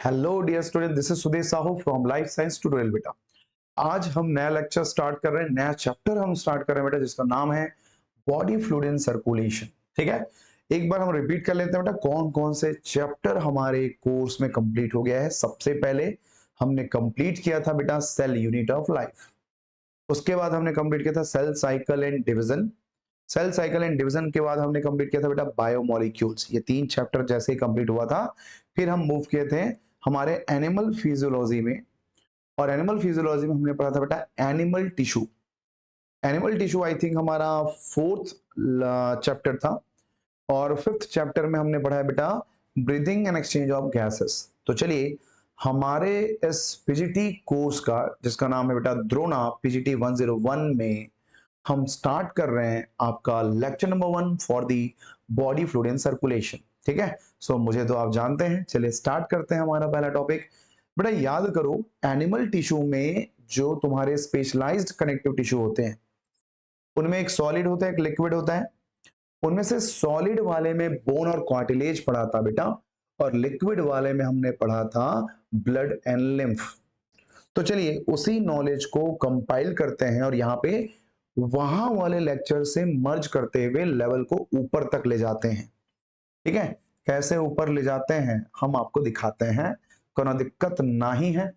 Hello dear student, this is Sudesh Sahu from life science tutorial बेटा। आज हम नया लेक्चर स्टार्ट कर रहे हैं, नया चैप्टर हम स्टार्ट कर रहे हैं बेटा, जिसका नाम है बॉडी फ्लूइड इन सर्कुलेशन। ठीक है, एक बार हम रिपीट कर लेते हैं बेटा, कौन कौन से चैप्टर हमारे कोर्स में कंप्लीट हो गया है। सबसे पहले हमने कंप्लीट किया था बेटा सेल यूनिट ऑफ लाइफ। उसके बाद हमने कंप्लीट किया था cell cycle and division. Cell cycle and division के बाद हमने कंप्लीट किया था बेटा बायोमोलिक्यूल्स। ये तीन चैप्टर जैसे ही कंप्लीट हुआ था, फिर हम मूव किए थे हमारे एनिमल फिजियोलॉजी में। और एनिमल फिजियोलॉजी में हमने पढ़ा था बेटा animal tissue. Animal tissue I think हमारा फोर्थ चैप्टर था। और फिफ्थ चैप्टर में हमने पढ़ा है बेटा breathing and exchange of gases. तो चलिए, हमारे इस पीजीटी कोर्स का जिसका नाम है बेटा द्रोणा पीजीटी 101 में हम स्टार्ट कर रहे हैं आपका lecture number 1 for the body fluid in circulation. ठीक है, सो मुझे तो आप जानते हैं। चलिए स्टार्ट करते हैं हमारा पहला टॉपिक। बेटा याद करो, एनिमल टिश्यू में जो तुम्हारे स्पेशलाइज्ड कनेक्टिव टिश्यू होते हैं, उनमें एक सॉलिड होता है, एक लिक्विड होता है। उनमें से सॉलिड वाले में बोन और कार्टिलेज पढ़ा था बेटा, और लिक्विड वाले में हमने पढ़ा था ब्लड एंड लिम्फ। तो चलिए उसी नॉलेज को कंपाइल करते हैं और यहाँ पे वहां वाले लेक्चर से मर्ज करते हुए लेवल को ऊपर तक ले जाते हैं। ठीक है, कैसे ऊपर ले जाते हैं हम आपको दिखाते हैं, कोई दिक्कत नहीं है।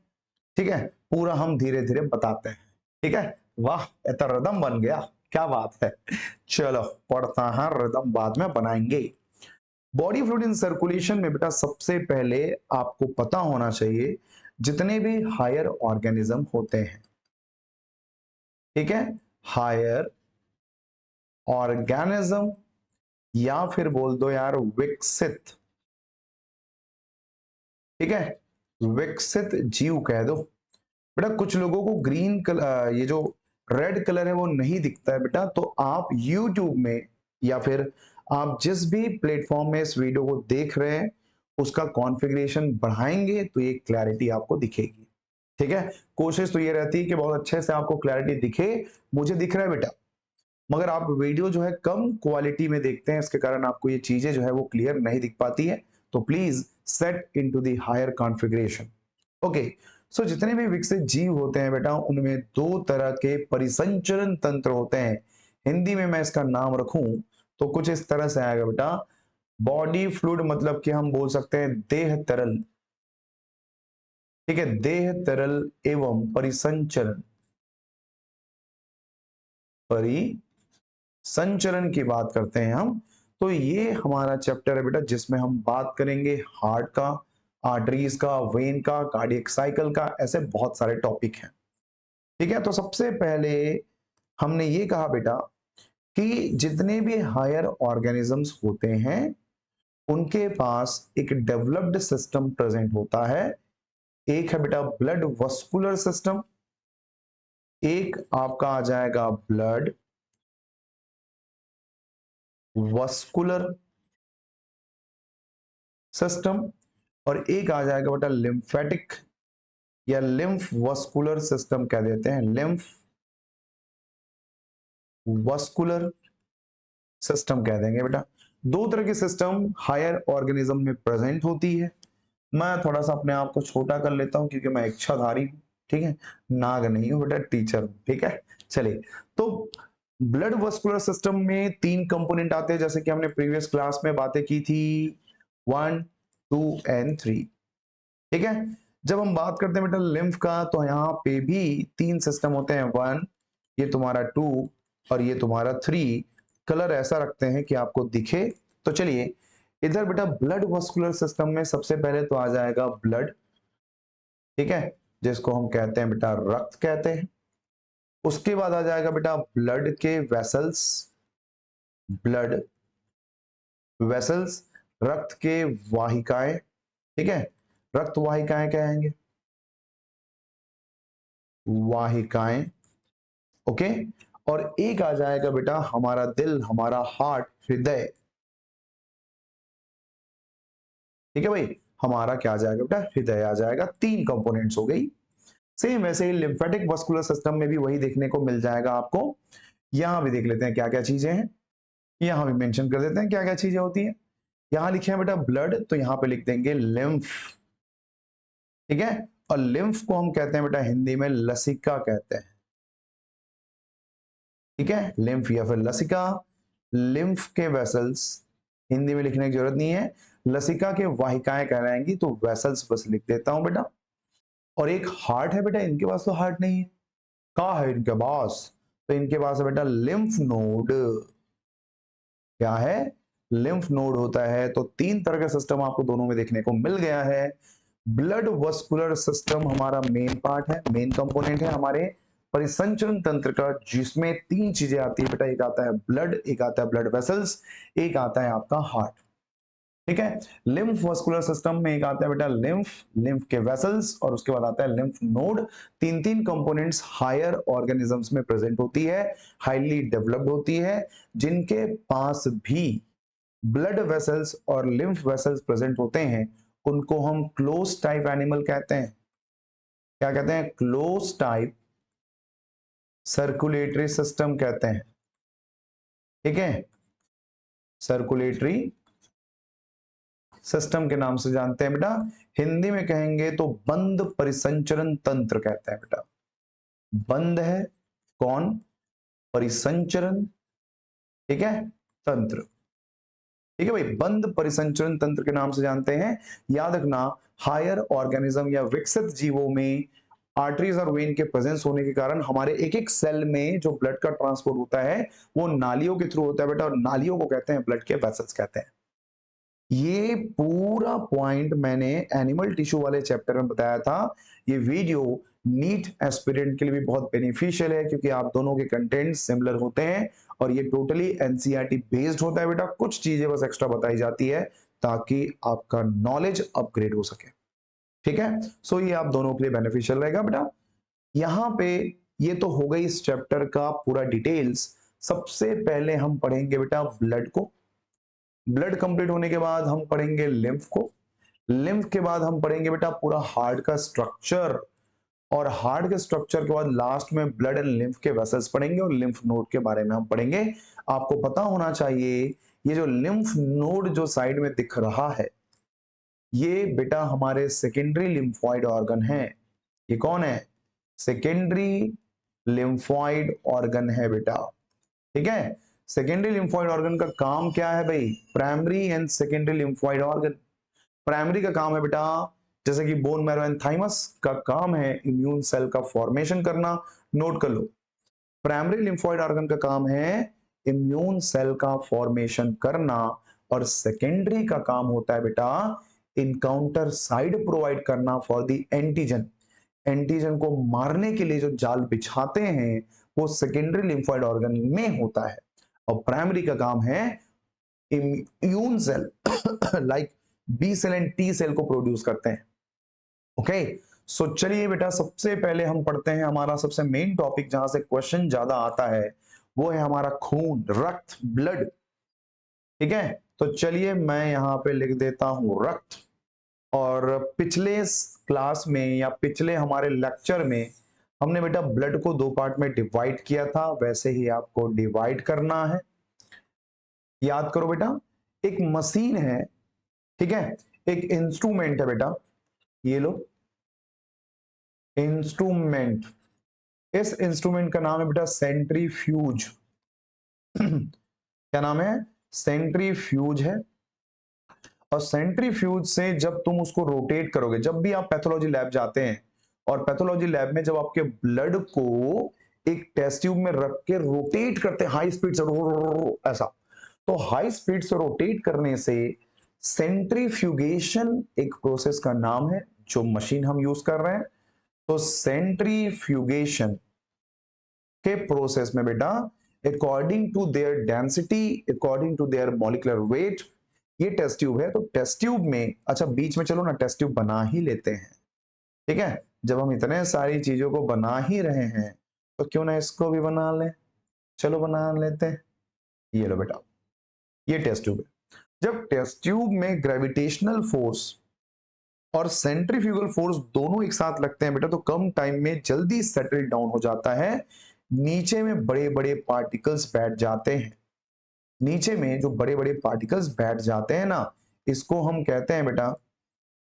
ठीक है, पूरा हम धीरे धीरे बताते हैं। ठीक है, वाह इतना रिदम बन गया, क्या बात है। चलो पढ़ता है, रिदम बाद में बनाएंगे। बॉडी फ्लूइड इन सर्कुलेशन में बेटा सबसे पहले आपको पता होना चाहिए जितने भी हायर ऑर्गेनिज्म होते हैं। ठीक है, हायर ऑर्गेनिज्म या फिर बोल दो यार विकसित। ठीक है, विकसित जीव कह दो। बेटा कुछ लोगों को ग्रीन कलर, ये जो रेड कलर है वो नहीं दिखता है बेटा, तो आप YouTube में या फिर आप जिस भी प्लेटफॉर्म में इस वीडियो को देख रहे हैं उसका कॉन्फ़िगरेशन बढ़ाएंगे तो ये क्लैरिटी आपको दिखेगी। ठीक है, कोशिश तो ये रहती है कि बहुत अच्छे से आपको क्लैरिटी दिखे। मुझे दिख रहा है बेटा, मगर आप वीडियो जो है कम क्वालिटी में देखते हैं, इसके कारण आपको ये चीजें जो है वो क्लियर नहीं दिख पाती है। तो please set into the higher configuration. Okay, so जितने भी विकसित जीव होते हैं बेटा, उनमें दो तरह के परिसंचरण तंत्र होते हैं। हिंदी में मैं इसका नाम रखूं तो कुछ इस तरह से आएगा बेटा, बॉडी फ्लूइड मतलब कि हम बोल सकते हैं देह तरल। ठीक है, देह तरल एवं परिसंचरण। परिसंचरण की बात करते हैं हम, तो ये हमारा चैप्टर है बेटा जिसमें हम बात करेंगे हार्ट का, आर्टरीज का, वेन का, कार्डियक साइकिल का, ऐसे बहुत सारे टॉपिक हैं। ठीक है, तो सबसे पहले हमने ये कहा बेटा कि जितने भी हायर ऑर्गेनिजम्स होते हैं उनके पास एक डेवलप्ड सिस्टम प्रेजेंट होता है। एक है बेटा ब्लड वस्कुलर सिस्टम, एक आपका आ जाएगा ब्लड वस्कुलर सिस्टम, और एक आ जाएगा बेटा लिम्फेटिक या लिम्फ वस्कुलर सिस्टम कह देते हैं, लिम्फ वस्कुलर सिस्टम कह देंगे बेटा। दो तरह की सिस्टम हायर ऑर्गेनिज्म में प्रेजेंट होती है। मैं थोड़ा सा अपने आप को छोटा कर लेता हूं क्योंकि मैं इच्छाधारी हूं। ठीक है, नाग नहीं हूं बेटा, टीचर हूं। ठीक है, चलिए तो ब्लड वस्कुलर सिस्टम में तीन कंपोनेंट आते हैं, जैसे कि हमने प्रीवियस क्लास में बातें की थी, 1, 2 एंड 3। ठीक है, जब हम बात करते हैं बेटा लिम्फ का, तो यहाँ पे भी तीन सिस्टम होते हैं, 1, ये तुम्हारा 2 और ये तुम्हारा 3। कलर ऐसा रखते हैं कि आपको दिखे। तो चलिए इधर बेटा ब्लड वस्कुलर सिस्टम में सबसे पहले तो आ जाएगा ब्लड। ठीक है, जिसको हम कहते हैं बेटा रक्त कहते हैं। उसके बाद आ जाएगा बेटा ब्लड के वेसल्स, ब्लड वेसल्स, रक्त के वाहिकाएं। ठीक है, रक्त वाहिकाएं कहेंगे, वाहिकाएं। ओके, और एक आ जाएगा बेटा हमारा दिल, हमारा हार्ट, हृदय। ठीक है भाई, हमारा क्या आ जाएगा बेटा, हृदय आ जाएगा। तीन कंपोनेंट्स हो गई। सेम वैसे ही लिम्फेटिक वस्कुलर सिस्टम में भी वही देखने को मिल जाएगा आपको। यहां भी देख लेते हैं क्या क्या चीजें हैं, यहां भी मेंशन कर देते हैं क्या क्या चीजें होती हैं। यहां लिखे हैं बेटा ब्लड, तो यहां पे लिख देंगे लिम्फ। ठीक है। और लिम्फ को हम कहते हैं बेटा हिंदी में लसिका कहते हैं, ठीक है, लिम्फ या फिर लसिका। लिम्फ के वेसल्स हिंदी में लिखने की जरूरत नहीं है, लसिका के वाहिकाएं कहलाएंगी, तो वेसल्स बस लिख देता हूं बेटा। और एक हार्ट है बेटा, इनके पास तो हार्ट नहीं है, कहा है इनके पास, तो इनके पास है बेटा लिम्फ नोड। क्या है, लिम्फ नोड होता है। तो तीन तरह का सिस्टम आपको दोनों में देखने को मिल गया है। ब्लड वस्कुलर सिस्टम हमारा मेन पार्ट है, मेन कंपोनेंट है हमारे परिसंचरण तंत्र का, जिसमें तीन चीजें आती है बेटा, एक आता है ब्लड, एक आता है ब्लड वेसल्स, एक आता है आपका हार्ट, ठीक है। लिम्फ वस्कुलर सिस्टम में एक आता है बेटा लिम्फ, लिम्फ के वेसल्स, और उसके बाद आता है लिम्फ नोड। तीन तीन कंपोनेंट्स हायर ऑर्गेनिजम्स में प्रेजेंट होती है, हाईली डेवलप्ड होती है, जिनके पास भी ब्लड वेसल्स और लिम्फ वेसल्स प्रेजेंट होते हैं, उनको हम क्लोज टाइप एनिमल कहते हैं। क्या कहते हैं, क्लोज टाइप सर्कुलेटरी सिस्टम कहते हैं, ठीक है, सर्कुलेटरी सिस्टम के नाम से जानते हैं बेटा। हिंदी में कहेंगे तो बंद परिसंचरण तंत्र कहते हैं बेटा। बंद है कौन, परिसंचरण, ठीक है, तंत्र, ठीक है भाई, बंद परिसंचरण तंत्र के नाम से जानते हैं। याद रखना, हायर ऑर्गेनिज्म या विकसित जीवों में आर्टरीज और वेन के प्रेजेंस होने के कारण हमारे एक एक सेल में जो ब्लड का ट्रांसपोर्ट होता है वो नालियों के थ्रू होता है बेटा, और नालियों को कहते हैं ब्लड के वेसल्स कहते हैं। ये पूरा पॉइंट मैंने एनिमल टिश्यू वाले चैप्टर में बताया था। ये वीडियो नीट एस्पिरेंट के लिए भी बहुत बेनिफिशियल है, क्योंकि आप दोनों के कंटेंट सिमिलर होते हैं, और ये टोटली एनसीईआरटी बेस्ड होता है बेटा। कुछ चीजें बस एक्स्ट्रा बताई जाती है ताकि आपका नॉलेज अपग्रेड हो सके, ठीक है। सो ये आप दोनों के लिए बेनिफिशियल रहेगा बेटा। यहां पे ये तो हो गई इस चैप्टर का पूरा डिटेल्स। सबसे पहले हम पढ़ेंगे बेटा ब्लड को, ब्लड कंप्लीट होने के बाद हम पढ़ेंगे लिम्फ को, लिम्फ के बाद हम पढ़ेंगे बेटा पूरा हार्ट का स्ट्रक्चर, और हार्ट के स्ट्रक्चर के बाद लास्ट में ब्लड एंड लिम्फ के वेसल्स पढ़ेंगे, और लिम्फ नोड के बारे में हम पढ़ेंगे। आपको पता होना चाहिए ये जो लिम्फ नोड जो साइड में दिख रहा है, ये बेटा हमारे सेकेंडरी लिम्फॉइड ऑर्गन है। ये कौन है, सेकेंडरी लिम्फॉइड ऑर्गन है बेटा, ठीक है। सेकेंडरी लिम्फॉइड ऑर्गन का काम क्या है भाई, primary and secondary lymphoid organ. Primary का काम है बेटा, जैसे कि बोन मैरो एंड थाइमस का काम है इम्यून सेल का फॉर्मेशन करना, नोट कर लो। प्राइमरी लिम्फॉइड ऑर्गन का काम है इम्यून सेल का फॉर्मेशन करना, और सेकेंडरी का काम होता है बेटा इनकाउंटर साइड प्रोवाइड करना फॉर द एंटीजन। एंटीजन को मारने के लिए जो जाल बिछाते हैं वो सेकेंडरी लिम्फॉइड ऑर्गन में होता है, और प्राइमरी का काम है immune cell like B cell and T cell को प्रोड्यूस करते हैं। ओके, सो चलिए बेटा सबसे पहले हम पढ़ते हैं हमारा सबसे मेन टॉपिक, जहां से क्वेश्चन ज्यादा आता है, वो है हमारा खून, रक्त, ब्लड, ठीक है। तो चलिए मैं यहां पे लिख देता हूं रक्त। और पिछले क्लास में या पिछले हमारे लेक्चर में हमने बेटा ब्लड को दो पार्ट में डिवाइड किया था, वैसे ही आपको डिवाइड करना है। याद करो बेटा, एक मशीन है, ठीक है, एक इंस्ट्रूमेंट है बेटा, ये लो इंस्ट्रूमेंट, इस इंस्ट्रूमेंट का नाम है बेटा सेंट्रीफ्यूज। क्या नाम है, सेंट्रीफ्यूज है। और सेंट्रीफ्यूज से जब तुम उसको रोटेट करोगे, जब भी आप पैथोलॉजी लैब जाते हैं, और पैथोलॉजी लैब में जब आपके ब्लड को एक टेस्ट ट्यूब में रख के रोटेट करते हैं हाई स्पीड से, ऐसा, तो हाई स्पीड से रोटेट करने से सेंट्रीफ्यूगेशन एक प्रोसेस का नाम है, जो मशीन हम यूज कर रहे हैं। तो सेंट्रीफ्यूगेशन के प्रोसेस में बेटा according to their density, according to their molecular weight, ये टेस्ट ट्यूब है। तो टेस्ट ट्यूब में, अच्छा बीच में चलो ना टेस्ट ट्यूब बना ही लेते हैं, ठीक है, जब हम इतने सारी चीजों को बना ही रहे हैं तो क्यों ना इसको भी बना लें, चलो बना लेते हैं। ये लो बेटा, ये टेस्ट ट्यूब है। जब टेस्ट ट्यूब में ग्रेविटेशनल फोर्स और सेंट्रीफ्यूगल फोर्स दोनों एक साथ लगते हैं बेटा, तो कम टाइम में जल्दी सेटल डाउन हो जाता है, नीचे में बड़े बड़े पार्टिकल्स बैठ जाते हैं। नीचे में जो बड़े बड़े पार्टिकल्स बैठ जाते हैं ना, इसको हम कहते हैं बेटा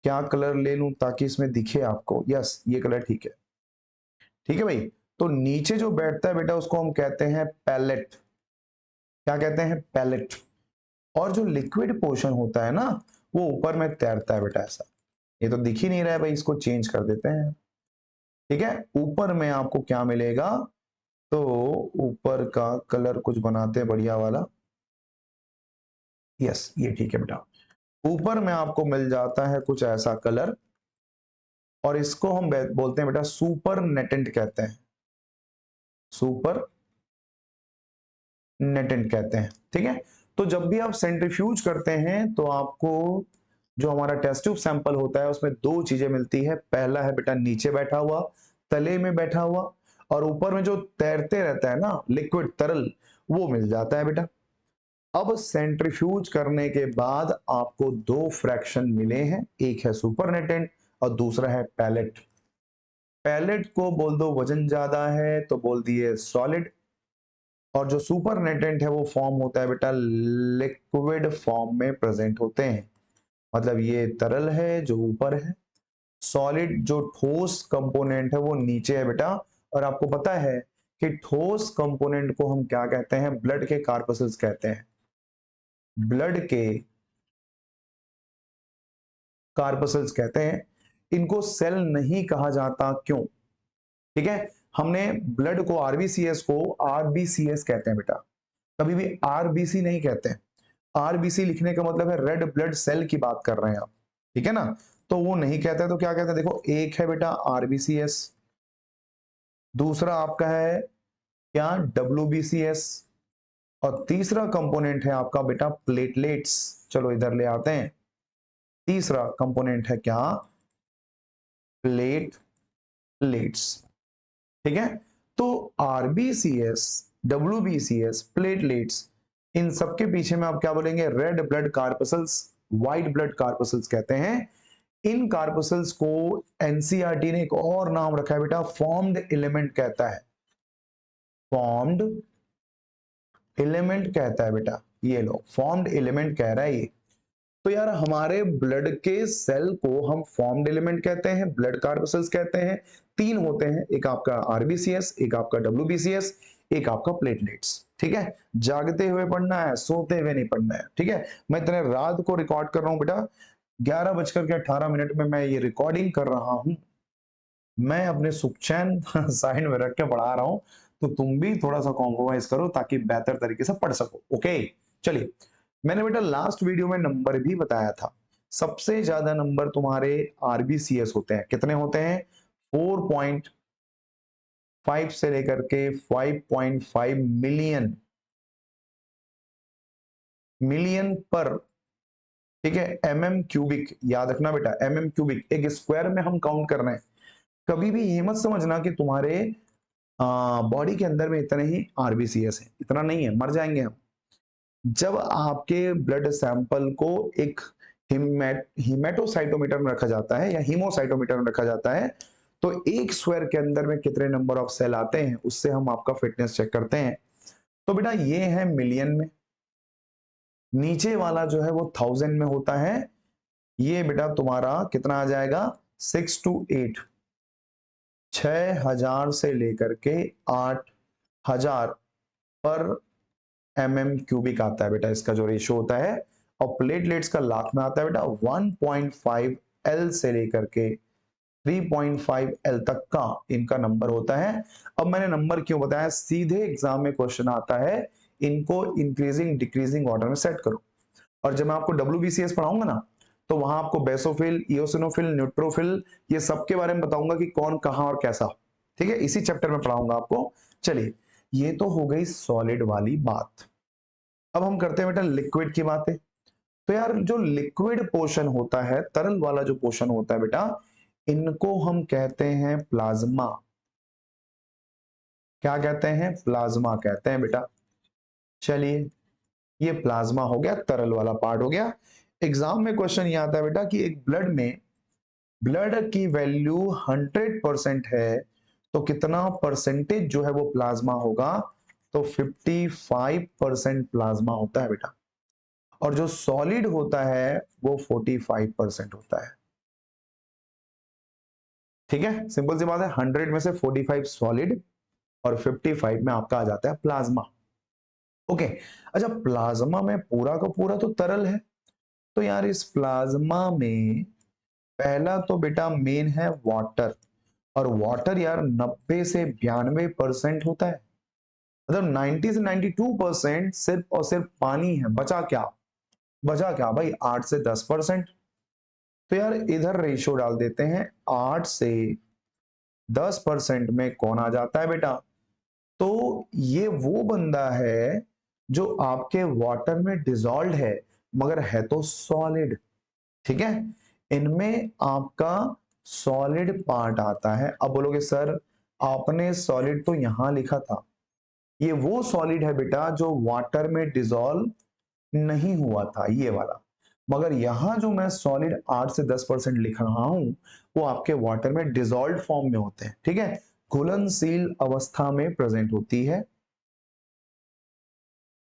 क्या कलर ले लूं ताकि इसमें दिखे आपको? यस, ये कलर ठीक है। ठीक है भाई। तो नीचे जो बैठता है बेटा उसको हम कहते हैं पैलेट। क्या कहते हैं? पैलेट। और जो लिक्विड पोर्शन होता है ना वो ऊपर में तैरता है बेटा ऐसा। ये तो दिख ही नहीं रहा है भाई, इसको चेंज कर देते हैं। ठीक है, ऊपर में आपको क्या मिलेगा? तो ऊपर का कलर कुछ बनाते हैं बढ़िया वाला। यस, ये ठीक है बेटा। ऊपर में आपको मिल जाता है कुछ ऐसा कलर, और इसको हम बोलते हैं बेटा सुपर नेटेंट कहते हैं। सुपर नेटेंट कहते हैं। ठीक है। तो जब भी आप सेंट्रीफ्यूज करते हैं तो आपको जो हमारा टेस्ट ट्यूब सैंपल होता है उसमें दो चीजें मिलती है। पहला है बेटा नीचे बैठा हुआ, तले में बैठा हुआ, और ऊपर में जो तैरते रहता है ना लिक्विड तरल, वो मिल जाता है बेटा। अब सेंट्रीफ्यूज करने के बाद आपको दो फ्रैक्शन मिले हैं, एक है सुपरनेटेंट और दूसरा है पैलेट। पैलेट को बोल दो वजन ज्यादा है तो बोल दिए सॉलिड, और जो सुपरनेटेंट है वो फॉर्म होता है बेटा लिक्विड फॉर्म में प्रेजेंट होते हैं। मतलब ये तरल है जो ऊपर है, सॉलिड जो ठोस कंपोनेंट है वो नीचे है बेटा। और आपको पता है कि ठोस कंपोनेंट को हम क्या कहते हैं? ब्लड के कार्पसल्स कहते हैं। ब्लड के कार्पसल्स कहते हैं। इनको सेल नहीं कहा जाता, क्यों? ठीक है। हमने ब्लड को आरबीसीएस को आरबीसीएस कहते हैं बेटा, कभी भी आरबीसी नहीं कहते हैं। आरबीसी लिखने का मतलब है रेड ब्लड सेल की बात कर रहे हैं आप। ठीक है ना? तो वो नहीं कहते, तो क्या कहते हैं? देखो, एक है बेटा आरबीसीएस, दूसरा आपका है क्या? डब्ल्यूबीसीएस, और तीसरा कंपोनेंट है आपका बेटा प्लेटलेट्स। चलो इधर ले आते हैं। तीसरा कंपोनेंट है क्या? प्लेटलेट्स। ठीक है। तो आरबीसीएस, डब्ल्यूबीसीएस, प्लेटलेट्स, इन सबके पीछे में आप क्या बोलेंगे? Red blood corpuscles, white blood corpuscles कहते हैं। इन कार्पसल्स को एनसीईआरटी ने एक और नाम रखा है बेटा, फॉर्म्ड एलिमेंट कहता है। फॉर्म्ड एलिमेंट कहता है बेटा। ये लो, फॉर्म्ड एलिमेंट कह रहा है ये। तो यार हमारे ब्लड के सेल को हम फॉर्म्ड एलिमेंट कहते हैं, ब्लड कार्पसल्स कहते हैं। तीन होते हैं, एक आपका आरबीसीएस, एक आपका डब्ल्यूबीसीएस, एक आपका प्लेटलेट्स। ठीक है। जागते हुए पढ़ना है, सोते हुए नहीं पढ़ना है। ठीक है। मैं इतने रात को रिकॉर्ड कर रहा हूं बेटा, 11:18 में मैं ये रिकॉर्डिंग कर रहा हूं। मैं अपने सुखचैन साइड में रख के पढ़ा रहा हूं, तो तुम भी थोड़ा सा कॉम्प्रोमाइज करो ताकि बेहतर तरीके से पढ़ सको। ओके, चलिए। मैंने बेटा लास्ट वीडियो में नंबर भी बताया था। सबसे ज्यादा नंबर तुम्हारे आरबीसीएस होते हैं। कितने होते हैं? 4.5 से लेकर के 5.5 मिलियन, मिलियन पर। ठीक है। एमएम क्यूबिक याद रखना बेटा, एमएम क्यूबिक, एक स्क्वायर में हम काउंट कर रहे हैं। कभी भी ये मत समझना कि तुम्हारे बॉडी के अंदर में इतने ही आरबीसीएस है, इतना नहीं है, मर जाएंगे हम। जब आपके ब्लड सैंपल को एक हीमेटोसाइटोमीटर में रखा जाता है या हीमोसाइटोमीटर में रखा जाता है, तो एक स्क्वायर के अंदर में कितने नंबर ऑफ सेल आते हैं उससे हम आपका फिटनेस चेक करते हैं। तो बेटा ये है मिलियन में, नीचे वाला जो है वो 1000 में होता है। ये बेटा तुम्हारा कितना आ जाएगा? 6 to 8, 6000 से लेकर के 8000 पर एमएम क्यूबिक आता है बेटा, इसका जो रेशियो होता है। और प्लेटलेट्स का लाख में आता है बेटा। 1.5 एल से लेकर के 3.5 एल तक का इनका नंबर होता है। अब मैंने नंबर क्यों बताया? सीधे एग्जाम में क्वेश्चन आता है, इनको इंक्रीजिंग डिक्रीजिंग ऑर्डर में सेट करो। और जब मैं आपको डब्ल्यूबीसीएस पढ़ाऊंगा ना, तो वहां आपको बेसोफिल, इओसिनोफिल, न्यूट्रोफिल, ये सब के बारे में बताऊंगा कि कौन कहां और कैसा। ठीक है, इसी चैप्टर में पढ़ाऊंगा आपको। चलिए, ये तो हो गई सॉलिड वाली बात। अब हम करते हैं बेटा लिक्विड की बातें। तो यार जो लिक्विड पोर्शन होता है, तरल वाला जो पोर्शन होता है बेटा, इनको हम कहते हैं प्लाज्मा। क्या कहते हैं? प्लाज्मा कहते हैं बेटा। चलिए, ये प्लाज्मा हो गया, तरल वाला पार्ट हो गया। एग्जाम में क्वेश्चन ये आता है बेटा कि एक ब्लड में, ब्लड की वैल्यू 100% है तो कितना परसेंटेज जो है वो प्लाज्मा होगा? तो 55% प्लाज्मा होता है बेटा। और जो सॉलिड होता है वो 45% होता है। ठीक है, सिंपल सी बात है। 100 में से 45 सॉलिड और 55 में आपका आ जाता है प्लाज्मा। ओके, अच्छा प्लाज्मा में पूरा का पूरा तो तरल है, तो यार इस प्लाज्मा में पहला तो बेटा मेन है वाटर, और वाटर यार 90 से 92% होता है, मतलब 90 से 92% सिर्फ और सिर्फ पानी है। बचा क्या? बचा क्या भाई? 8 से 10%। तो यार इधर रेशियो डाल देते हैं, 8 से 10% में कौन आ जाता है बेटा? तो ये वो बंदा है जो आपके वाटर में डिजॉल्व है, मगर है तो सॉलिड। ठीक है, इनमें आपका सॉलिड पार्ट आता है। अब बोलोगे सर आपने सॉलिड तो यहां लिखा था, ये वो सॉलिड है बेटा जो वाटर में डिजॉल्व नहीं हुआ था, ये वाला। मगर यहां जो मैं सॉलिड 8 से 10% लिख रहा हूं, वो आपके वाटर में डिजॉल्व फॉर्म में होते हैं। ठीक है, घुलनशील अवस्था में प्रेजेंट होती है।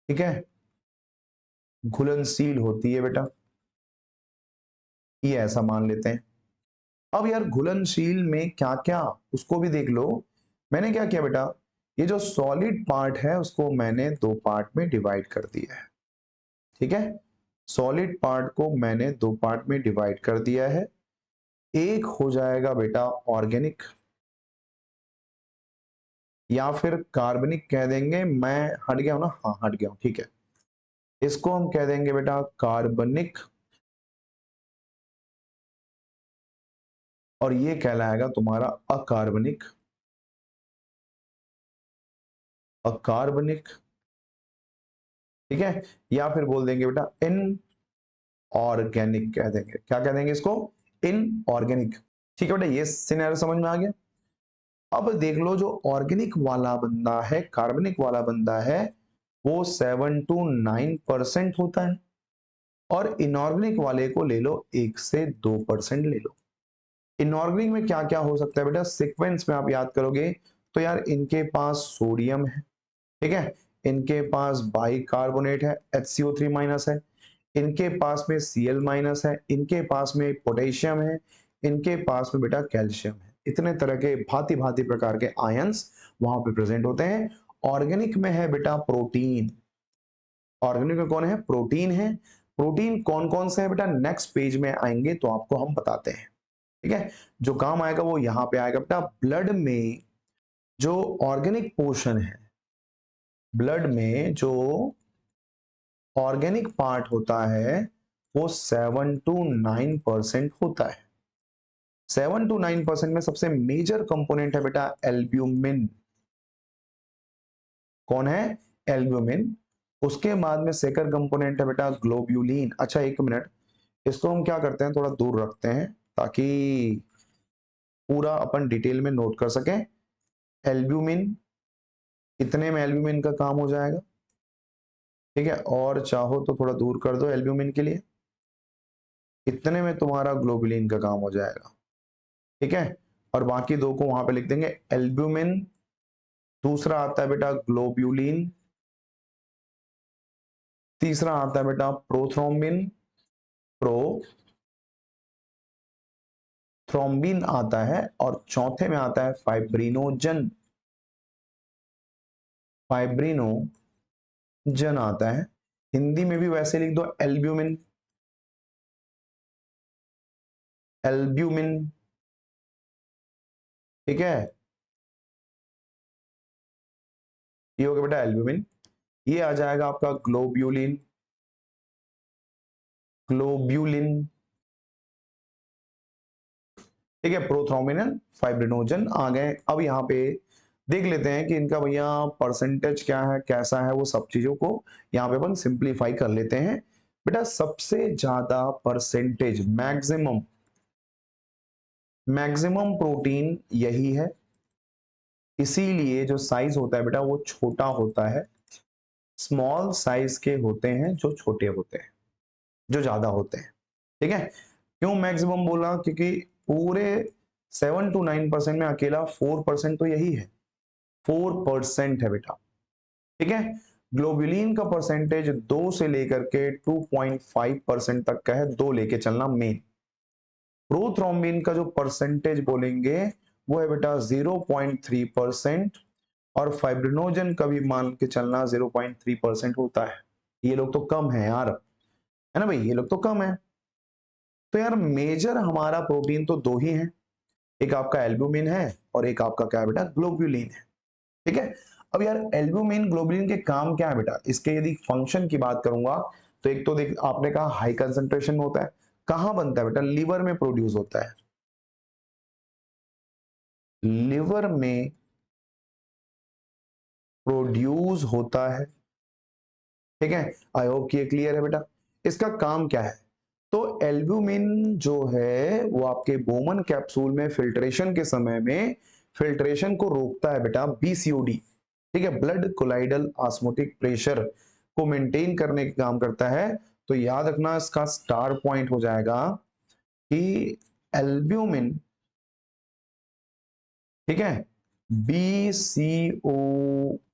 ठीक है, घुलनशील होती है बेटा, ये ऐसा मान लेते हैं। अब यार घुलनशील में क्या क्या, उसको भी देख लो। मैंने क्या किया बेटा, ये जो सॉलिड पार्ट है उसको मैंने दो पार्ट में डिवाइड कर दिया है। ठीक है, सॉलिड पार्ट को मैंने दो पार्ट में डिवाइड कर दिया है। एक हो जाएगा बेटा ऑर्गेनिक, या फिर कार्बनिक कह देंगे। मैं हट गया हूं ना? हाँ हट गया हूं, ठीक है। इसको हम कह देंगे बेटा कार्बनिक, और ये कहलाएगा तुम्हारा अकार्बनिक। अकार्बनिक, ठीक है, या फिर बोल देंगे बेटा इन ऑर्गेनिक कह देंगे। क्या कह देंगे इसको? In organic. ठीक है बेटा, ये सिनेरियो समझ में आ गया। अब देख लो जो ऑर्गेनिक वाला बंदा है, कार्बनिक वाला बंदा है, वो 7 to 9% होता है, और इनऑर्गेनिक वाले को ले लो 1 से 2% ले लो। इनऑर्गेनिक में क्या क्या हो सकता है बेटा, सीक्वेंस में आप याद करोगे तो यार इनके पास सोडियम है, ठीक है, इनके पास बाइकार्बोनेट है, HCO3 माइनस है, इनके पास में Cl माइनस है, इनके पास में पोटेशियम है, इनके पास में बेटा कैल्शियम है। इतने तरह के भांति भांति प्रकार के आयंस वहां पे प्रेजेंट होते हैं। ऑर्गेनिक में है बेटा प्रोटीन। ऑर्गेनिक में कौन है? प्रोटीन है। प्रोटीन कौन कौन से है बेटा, नेक्स्ट पेज में आएंगे तो आपको हम बताते हैं। ठीक है, जो काम आएगा वो यहां पे आएगा बेटा। ब्लड में जो ऑर्गेनिक पोर्शन है, ब्लड में जो ऑर्गेनिक पार्ट होता है वो 7 to 9% होता है। 7 to 9% में सबसे मेजर कंपोनेंट है बेटा एल्ब्यूमिन। कौन है? एल्ब्यूमिन। उसके बाद में सेकंड कंपोनेंट है बेटा ग्लोब्यूलिन। अच्छा एक मिनट, इसको हम क्या करते हैं, थोड़ा दूर रखते हैं ताकि पूरा अपन डिटेल में नोट कर सकें। एल्ब्यूमिन, इतने में एल्ब्यूमिन का काम हो जाएगा। ठीक है, और चाहो तो थोड़ा दूर कर दो एल्ब्यूमिन के लिए, इतने में तुम्हारा ग्लोबुलिन का काम हो जाएगा। ठीक है, और बाकी दो को वहां पे लिख देंगे एल्ब्यूमिन। दूसरा आता है बेटा ग्लोब्यूलिन, तीसरा आता है बेटा प्रोथ्रोम्बिन। प्रोथ्रोम्बिन आता है, और चौथे में आता है फाइब्रिनोजन। फाइब्रिनोजन आता है। हिंदी में भी वैसे लिख दो एल्ब्यूमिन। एल्ब्यूमिन, ठीक है, ये हो गया बेटा एल्ब्यूमिन। ये आ जाएगा आपका ग्लोब्यूलिन। ग्लोब्यूलिन, ठीक है, प्रोथ्रोम्बिन, फाइब्रिनोजन आ गए। अब यहाँ पे देख लेते हैं कि इनका भैया परसेंटेज क्या है, कैसा है, वो सब चीजों को यहाँ पे अपन सिंप्लीफाई कर लेते हैं। बेटा सबसे ज्यादा परसेंटेज, मैक्सिमम मैक्सिमम प्रोटीन यही है, इसीलिए जो साइज होता है बेटा वो छोटा होता है। स्मॉल साइज के होते हैं जो छोटे होते हैं, जो ज्यादा होते हैं। ठीक है, क्यों मैक्सिमम बोला? क्योंकि पूरे 7 to 9% में अकेला 4% तो यही है, 4% है बेटा। ठीक है, ग्लोबुलिन का परसेंटेज 2 से लेकर के 2.5% तक का है, 2 लेके चलना मेन। प्रोथ्रोम्बिन का जो परसेंटेज बोलेंगे वो है बेटा 0.3%, और फाइब्रिनोजन का भी मान के चलना 0.3% होता है। ये लोग तो कम है यार, है ना भाई, ये लोग तो कम है। तो यार मेजर हमारा प्रोटीन तो दो ही है, एक आपका एल्ब्यूमिन है और एक आपका क्या है बेटा, ग्लोब्यूलिन है। ठीक है। अब यार एल्ब्यूमिन ग्लोब्यूलिन के काम क्या है बेटा, इसके यदि फंक्शन की बात करूंगा तो एक तो देख आपने कहा हाई कंसंट्रेशन में होता है, कहां बनता है बेटा, लिवर में प्रोड्यूस होता है, लिवर में प्रोड्यूस होता है। ठीक है, आई होप कि ये क्लियर है बेटा। इसका काम क्या है, तो एल्ब्यूमिन जो है वो आपके बोमन कैप्सूल में फिल्ट्रेशन के समय में फिल्ट्रेशन को रोकता है बेटा, बीसीओडी। ठीक है, ब्लड कोलाइडल ऑस्मोटिक प्रेशर को मेंटेन करने का काम करता है। तो याद रखना इसका स्टार पॉइंट हो जाएगा कि एल्ब्यूमिन, ठीक है, BCO,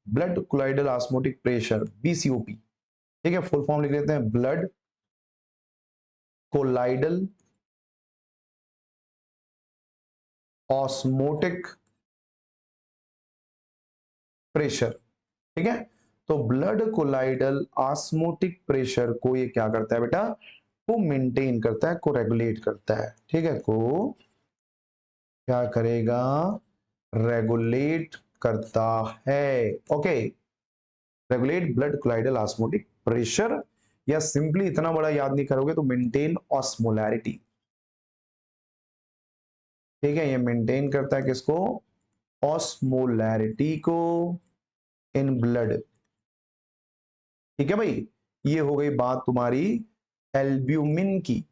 blood colloidal osmotic pressure, BCOP. ठीक है, फुल फॉर्म लिख लेते हैं, ब्लड कोलाइडल ऑस्मोटिक प्रेशर। ठीक है, तो ब्लड कोलाइडल ऑस्मोटिक प्रेशर को ये क्या करता है बेटा, को मेंटेन करता है, को रेगुलेट करता है। ठीक है, को क्या करेगा, रेगुलेट करता है। Okay, regulate blood colloidal osmotic pressure, या सिंपली इतना बड़ा याद नहीं करोगे तो मेंटेन ऑस्मोलैरिटी। ठीक है, ये मेंटेन करता है किसको, ऑस्मोलैरिटी को इन ब्लड। ठीक है भाई, ये हो गई बात तुम्हारी एल्ब्यूमिन की।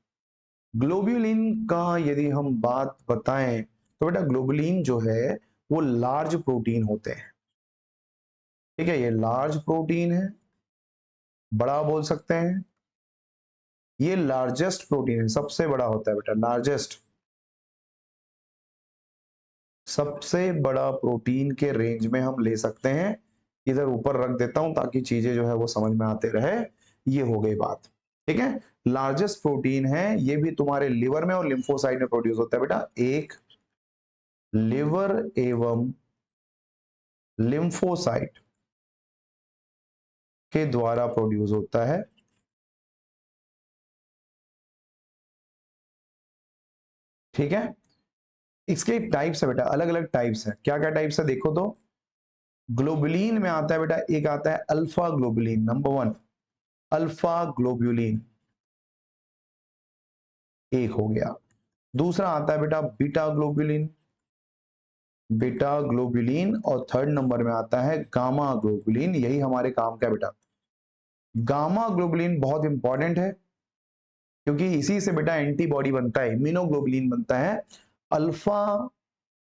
ग्लोब्यूलिन का यदि हम बात बताएं तो बेटा ग्लोबुलिन जो है वो लार्ज प्रोटीन होते हैं। ठीक है, ये लार्ज प्रोटीन है, बड़ा बोल सकते हैं, ये लार्जेस्ट प्रोटीन है, सबसे बड़ा होता है बेटा, लार्जेस्ट, सबसे बड़ा प्रोटीन के रेंज में हम ले सकते हैं। इधर ऊपर रख देता हूं ताकि चीजें जो है वो समझ में आते रहे। ये हो गई बात। ठीक है, लार्जेस्ट प्रोटीन है, ये भी तुम्हारे लिवर में और लिम्फोसाइट में प्रोड्यूस होता है बेटा। एक लिवर एवं लिम्फोसाइट के द्वारा प्रोड्यूस होता है। ठीक है, इसके टाइप्स है बेटा, अलग अलग टाइप्स है। क्या क्या टाइप्स है देखो तो, ग्लोबुलिन में आता है बेटा, एक आता है alpha globulin, number one alpha globulin, एक हो गया। दूसरा आता है बेटा बीटा ग्लोबुलिन, बीटा ग्लोबुलिन, और थर्ड नंबर में आता है गामा ग्लोबुलिन। यही हमारे काम का बेटा, गामा ग्लोबुलिन बहुत इंपॉर्टेंट है क्योंकि इसी से बेटा एंटीबॉडी बनता है, इम्यूनोग्लोबुलिन बनता है। अल्फा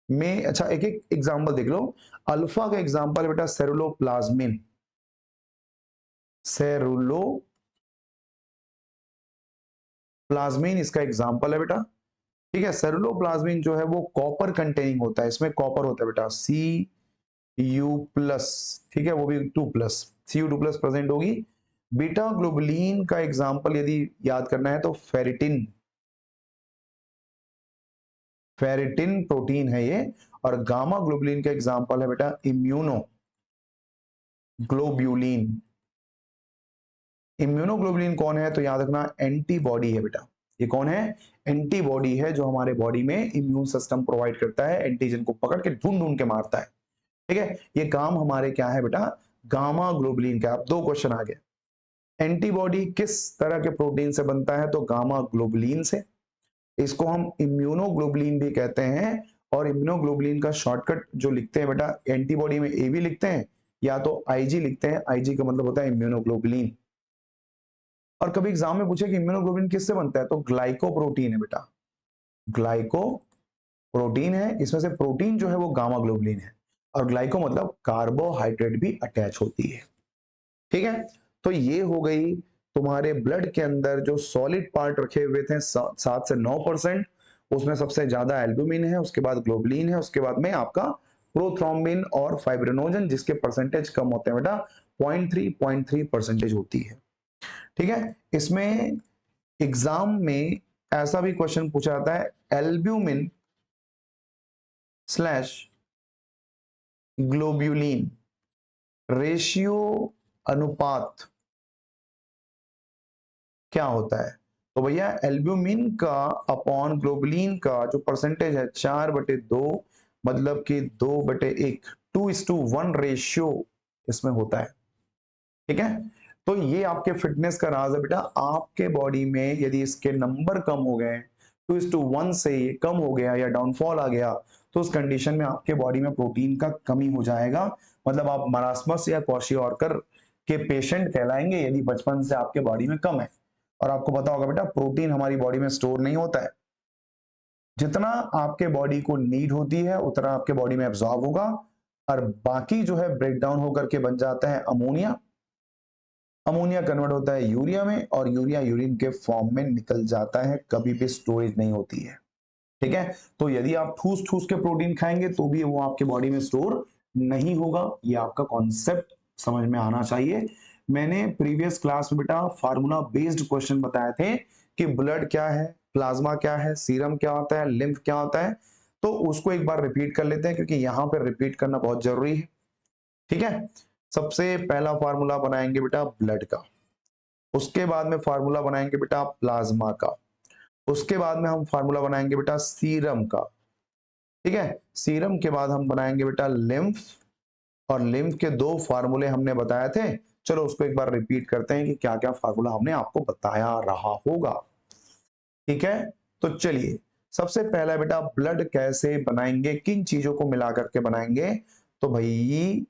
में, अच्छा एक एक एग्जांपल देख लो। अल्फा का एग्जांपल बेटा सेरुलोप्लाज्मिन, सेरुलोप्लाज्मिन इसका एग्जांपल है बेटा। ठीक है, सेरुलोप्लाज्मिन जो है वो कॉपर कंटेनिंग होता है, इसमें कॉपर होता है बेटा, Cu+, ठीक है, वो भी 2+, Cu2+ प्रेजेंट होगी। बीटा ग्लोबुलिन का एग्जांपल यदि याद करना है तो फेरिटिन, फेरिटिन प्रोटीन है ये। और गामा ग्लोबुलिन का एग्जांपल है बेटा इम्यूनो ग्लोब्यूलिन। इम्यूनोग्लोबुलिन कौन है तो याद रखना एंटीबॉडी है बेटा। ये कौन है, एंटीबॉडी है जो हमारे बॉडी में इम्यून सिस्टम प्रोवाइड करता है, एंटीजन को पकड़ के ढूंढ ढूंढ के मारता है। ठीक है, ये काम हमारे क्या है बेटा, गामा ग्लोबुलिन का। अब दो क्वेश्चन आ गए, एंटीबॉडी किस तरह के प्रोटीन से बनता है तो गामा ग्लोबुलिन से, इसको हम इम्यूनोग्लोबुलिन भी कहते हैं। और इम्यूनोग्लोबुलिन का शॉर्टकट जो लिखते हैं बेटा, एंटीबॉडी में ए भी लिखते हैं या तो आईजी लिखते हैं, आईजी का मतलब होता है इम्यूनोग्लोबुलिन। और कभी एग्जाम में पूछे कि इम्यूनोग्लोबुलिन किससे बनता है तो ग्लाइकोप्रोटीन है बेटा, ग्लाइको प्रोटीन है, इसमें से प्रोटीन जो है वो गामा ग्लोबुलिन है। और ग्लाइको मतलब कार्बोहाइड्रेट भी अटैच होती है। ठीक है, तो ये हो गई तुम्हारे ब्लड के अंदर जो सॉलिड पार्ट रखे हुए थे 7 से 9%, उसमें सबसे ज्यादा एल्ब्यूमिन है, उसके बाद ग्लोबुलिन है, उसके बाद में आपका प्रोथ्रोम्बिन और फाइब्रिनोजन, जिसके परसेंटेज कम होते हैं बेटा, 0.3 परसेंटेज होती है। ठीक है, इसमें एग्जाम में ऐसा भी क्वेश्चन पूछा जाता है, एल्ब्यूमिन स्लैश ग्लोब्यूलिन रेशियो अनुपात क्या होता है? तो भैया एल्ब्यूमिन का अपॉन ग्लोबुलिन का जो परसेंटेज है 4/2, मतलब कि 2/1, 2:1 रेशियो इसमें होता है। ठीक है, तो ये आपके फिटनेस का राज है बेटा। आपके बॉडी में यदि इसके नंबर कम हो गए, 2:1 से ये कम हो गया या डाउनफॉल आ गया, तो उस कंडीशन में आपके बॉडी में प्रोटीन का कमी हो जाएगा। मतलब आप मरासमस या क्वाशियोरकर के पेशेंट कहलाएंगे यदि बचपन से आपके बॉडी में कम है। और आपको पता होगा बेटा, प्रोटीन हमारी बॉडी में स्टोर नहीं होता है, जितना आपके बॉडी को नीड होती है उतना आपके बॉडी में एब्जॉर्ब होगा, और बाकी जो है ब्रेक डाउन होकर के बन जाता है अमोनिया। अमोनिया कन्वर्ट होता है यूरिया में, और यूरिया यूरिन के फॉर्म में निकल जाता है, कभी भी स्टोरेज नहीं होती है। ठीक है, तो यदि आप ठूस ठूस के प्रोटीन खाएंगे तो भी वो आपके बॉडी में स्टोर नहीं होगा। ये आपका कॉन्सेप्ट समझ में आना चाहिए। मैंने प्रीवियस क्लास में बेटा फार्मूला बेस्ड क्वेश्चन बताए थे कि ब्लड क्या है, प्लाज्मा क्या है, सीरम क्या होता है, लिम्फ क्या होता है। तो उसको एक बार रिपीट कर लेते हैं, क्योंकि यहां पर रिपीट करना बहुत जरूरी है। ठीक है, सबसे पहला फार्मूला बनाएंगे बेटा ब्लड का, उसके बाद में फार्मूला बनाएंगे बेटा प्लाज्मा का, उसके बाद में हम फार्मूला बनाएंगे बेटा सीरम का। ठीक है, सीरम के बाद हम बनाएंगे बेटा लिम्फ, और लिम्फ के 2 फार्मूले हमने बताए थे। चलो उसको एक बार रिपीट करते हैं कि क्या क्या फार्मूला हमने आपको बताया रहा होगा। ठीक है, तो चलिए सबसे पहला बेटा ब्लड कैसे बनाएंगे, किन चीजों को मिला करके बनाएंगे? तो भाई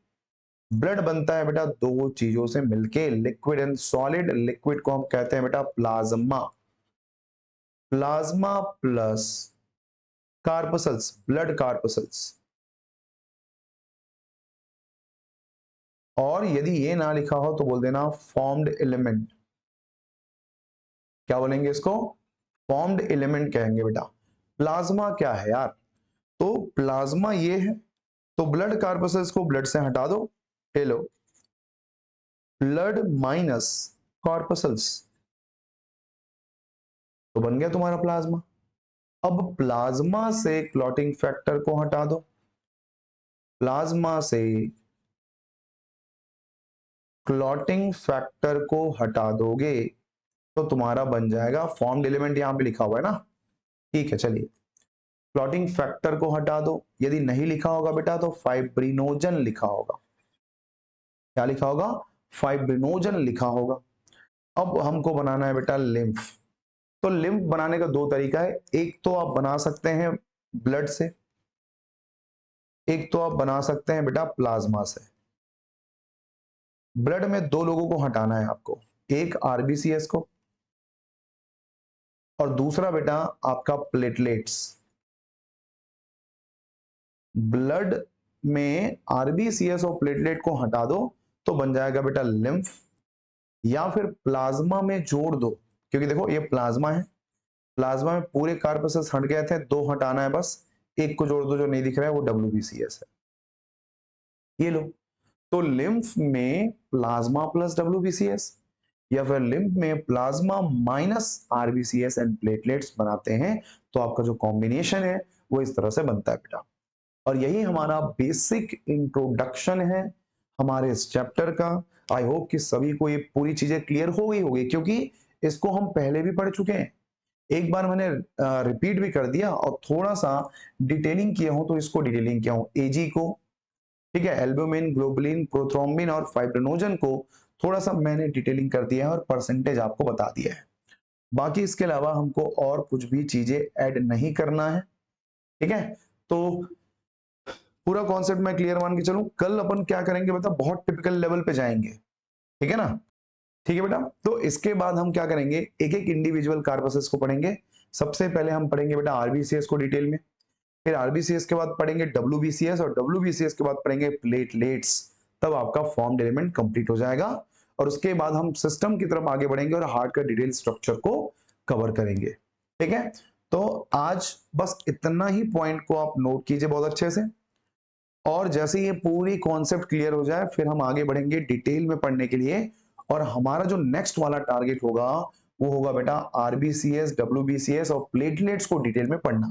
ब्लड बनता है बेटा 2 चीजों से मिलके, लिक्विड एंड सॉलिड। लिक्विड को हम कहते हैं बेटा plasma, plasma plus corpuscles, blood corpuscles. और यदि ये ना लिखा हो तो बोल देना फॉर्म्ड एलिमेंट। क्या बोलेंगे इसको? फॉर्म्ड एलिमेंट कहेंगे बेटा। प्लाज्मा क्या है यार? तो प्लाज्मा ये है, तो ब्लड कार्पसल्स को ब्लड से हटा दो, ले लो ब्लड माइनस कॉर्पसल्स, तो बन गया तुम्हारा प्लाज्मा। अब प्लाज्मा से क्लॉटिंग फैक्टर को हटा दो, प्लाज्मा से क्लॉटिंग फैक्टर को हटा दोगे तो तुम्हारा बन जाएगा फॉर्म्ड एलिमेंट, यहां पे लिखा हुआ है ना। ठीक है, चलिए क्लॉटिंग फैक्टर को हटा दो। यदि नहीं लिखा होगा बेटा तो फाइब्रिनोजन लिखा होगा। क्या लिखा होगा? फाइब्रिनोजन लिखा होगा। अब हमको बनाना है बेटा लिम्फ। तो लिम्फ बनाने का 2 तरीका है, एक तो आप बना सकते हैं ब्लड से, एक तो आप बना सकते हैं बेटा प्लाज्मा से। ब्लड में 2 लोगों को हटाना है आपको, एक आरबीसीएस को और दूसरा बेटा आपका प्लेटलेट्स। ब्लड में आरबीसीएस और प्लेटलेट को हटा दो तो बन जाएगा बेटा लिम्फ, या फिर प्लाज्मा में जोड़ दो, क्योंकि देखो ये प्लाज्मा है, प्लाज्मा में पूरे कार्पसल्स हट गए थे, 2 हटाना है बस, एक को जोड़ दो जो नहीं दिख रहा है वो डब्ल्यूबीसीएस है। ये लो, तो लिम्फ में प्लाज्मा प्लस डब्ल्यूबीसीएस, या फिर लिम्फ में plasma minus RBCs and platelets बनाते हैं। तो आपका जो कॉम्बिनेशन है वो इस तरह से बनता है बेटा। और यही हमारा बेसिक इंट्रोडक्शन है हमारे इस चैप्टर का। आई होप कि सभी को ये पूरी चीजें क्लियर हो गई होगी, क्योंकि इसको हम पहले भी पढ़ चुके हैं। एक बार मैंने रिपीट भी कर दिया और थोड़ा सा डिटेलिंग किया हूं, तो इसको डिटेलिंग किया हूं एजी को। ठीक है, एल्ब्यूमिन, ग्लोबुलिन, प्रोथ्रोम्बिन और फाइब्रिनोजन को थोड़ा सा मैंने डिटेलिंग कर दिया है और परसेंटेज आपको बता दिया है। बाकी इसके अलावा हमको और कुछ भी चीजें ऐड नहीं करना है। ठीक है, तो पूरा कॉन्सेप्ट मैं क्लियर मान के चलूं। कल अपन क्या करेंगे बता, बहुत टिपिकल लेवल पे जाएंगे। ठीक है ना? ठीक है बेटा, तो इसके बाद हम क्या करेंगे, एक एक इंडिविजुअल कार्पसेस को पढ़ेंगे। सबसे पहले हम पढ़ेंगे बेटा आरबीसीएस को डिटेल में, फिर आरबीसीएस के बाद पढ़ेंगे डब्ल्यूबीसीएस, और डब्ल्यूबीसीएस के बाद पढ़ेंगे प्लेटलेट्स। तब आपका फॉर्म्ड एलिमेंट कंप्लीट हो जाएगा, और उसके बाद हम सिस्टम की तरफ आगे बढ़ेंगे और हार्ट का डिटेल स्ट्रक्चर को कवर करेंगे। ठीक है, तो आज बस इतना ही पॉइंट को आप नोट कीजिए बहुत अच्छे से, और जैसे ये पूरी कॉन्सेप्ट क्लियर हो जाए फिर हम आगे बढ़ेंगे डिटेल में पढ़ने के लिए। और हमारा जो नेक्स्ट वाला टारगेट होगा वो होगा बेटा आरबीसीएस, डब्ल्यूबीसीएस और प्लेटलेट्स को डिटेल में पढ़ना।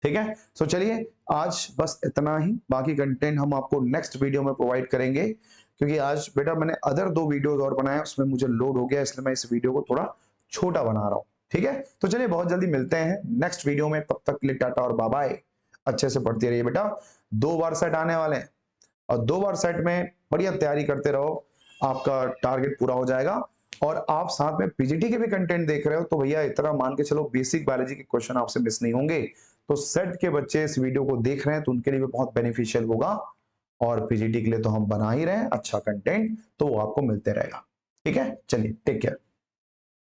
ठीक है, सो चलिए आज बस इतना ही, बाकी कंटेंट हम आपको नेक्स्ट वीडियो में प्रोवाइड करेंगे, क्योंकि आज बेटा मैंने अदर 2 वीडियोस और बनाए, उसमें मुझे लोड हो गया, इसलिए मैं इस वीडियो को थोड़ा छोटा बना रहा हूं। ठीक है, तो चलिए बहुत जल्दी मिलते हैं नेक्स्ट वीडियो में, तब तक के लिए टाटा और बाय बाय। अच्छे से पढ़ते रहिए बेटा, 2 बार सेट आने वाले हैं और 2 बार सेट में बढ़िया तैयारी करते रहो, आपका टारगेट पूरा हो जाएगा। और आप साथ में पीजीटी के भी कंटेंट देख रहे हो तो भैया इतना मान के चलो, बेसिक बायोलॉजी के क्वेश्चन आपसे मिस नहीं होंगे। तो सेट के बच्चे इस वीडियो को देख रहे हैं तो उनके लिए भी बहुत बेनिफिशियल होगा, और पीजीटी के लिए तो हम बना ही रहे हैं अच्छा कंटेंट, तो वो आपको मिलते रहेगा। ठीक है, चलिए टेक केयर।